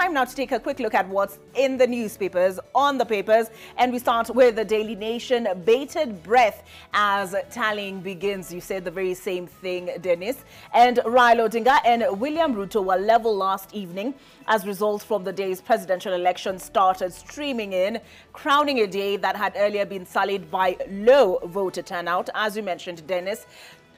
time now to take a quick look at what's in the newspapers, on the papers, and we start with the Daily Nation. Bated breath as tallying begins. You said the very same thing, Dennis. And Raila-Ruto and William-Ruto were level last evening as results from the day's presidential election started streaming in, crowning a day that had earlier been sullied by low voter turnout, as you mentioned, Dennis,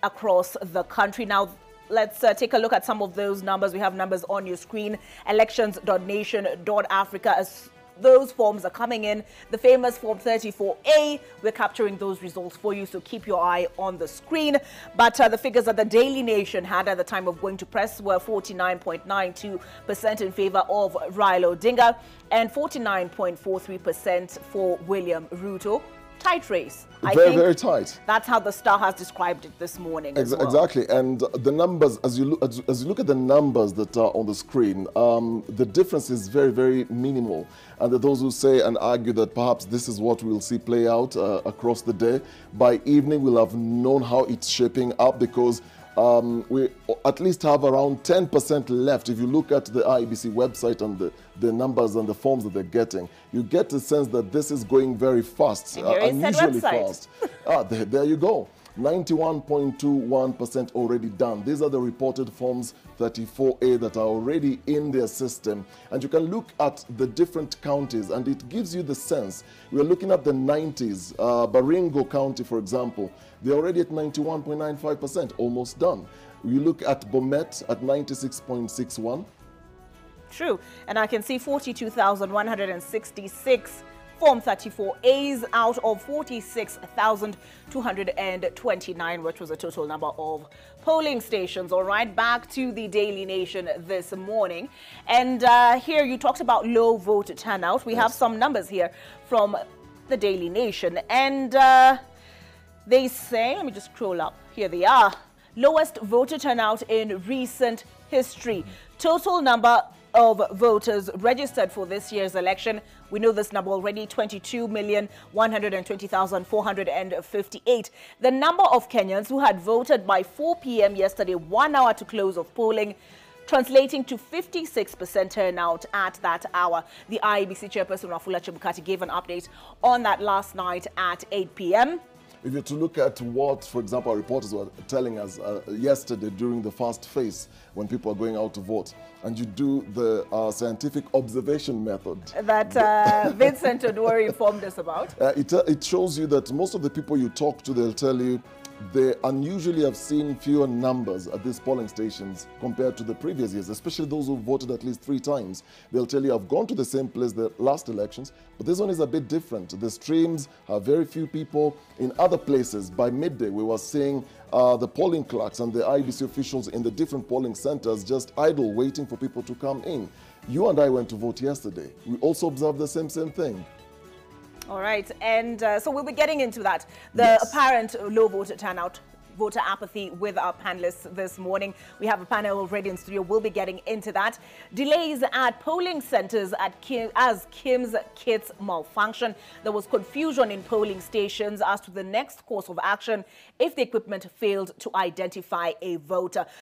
across the country. Now, let's take a look at some of those numbers. We have numbers on your screen. Elections.nation.africa. As those forms are coming in, the famous Form 34A, we're capturing those results for you, so keep your eye on the screen. But the figures that the Daily Nation had at the time of going to press were 49.92% in favor of Raila-Ruto and 49.43% for William-Ruto. Tight race. Very tight. That's how the Star has described it this morning. Exactly, and the numbers, as you look at the numbers that are on the screen, the difference is very minimal. And there are those who say and argue that perhaps this is what we'll see play out across the day. By evening, we'll have known how it's shaping up, because we at least have around 10% left. If you look at the IEBC website and the numbers and the forms that they're getting, you get the sense that this is going very fast, unusually fast. There you go. 91.21% already done. These are the reported forms 34A that are already in their system. And you can look at the different counties and it gives you the sense. We're looking at the 90s. Baringo County, for example, they're already at 91.95%, almost done. We look at Bomet at 96.61. True. And I can see 42,166 Form 34As out of 46,229, which was a total number of polling stations. All right, back to the Daily Nation this morning. And here you talked about low voter turnout. We have some numbers here from the Daily Nation. And they say, let me just scroll up. Here they are. Lowest voter turnout in recent history. Total number of voters registered for this year's election. We know this number already, 22,120,458. The number of Kenyans who had voted by 4 p.m. yesterday, 1 hour to close of polling, translating to 56% turnout at that hour. The IEBC chairperson, Wafula Chebukati, gave an update on that last night at 8 p.m. If you're to look at what, for example, our reporters were telling us yesterday during the first phase, when people are going out to vote, and you do the scientific observation method that Vincent Odwori informed us about, it shows you that most of the people you talk to, they'll tell you they unusually have seen fewer numbers at these polling stations compared to the previous years, especially those who voted at least 3 times. They'll tell you, I've gone to the same place the last elections, but this one is a bit different. The streams have very few people. In other places, by midday, we were seeing the polling clerks and the IEBC officials in the different polling centers just idle, waiting for people to come in. You and I went to vote yesterday. We also observed the same thing. All right, and so we'll be getting into that. The apparent low voter turnout, voter apathy with our panelists this morning. We have a panel already in studio. We'll be getting into that. Delays at polling centers as Kim's kits malfunction. There was confusion in polling stations as to the next course of action if the equipment failed to identify a voter.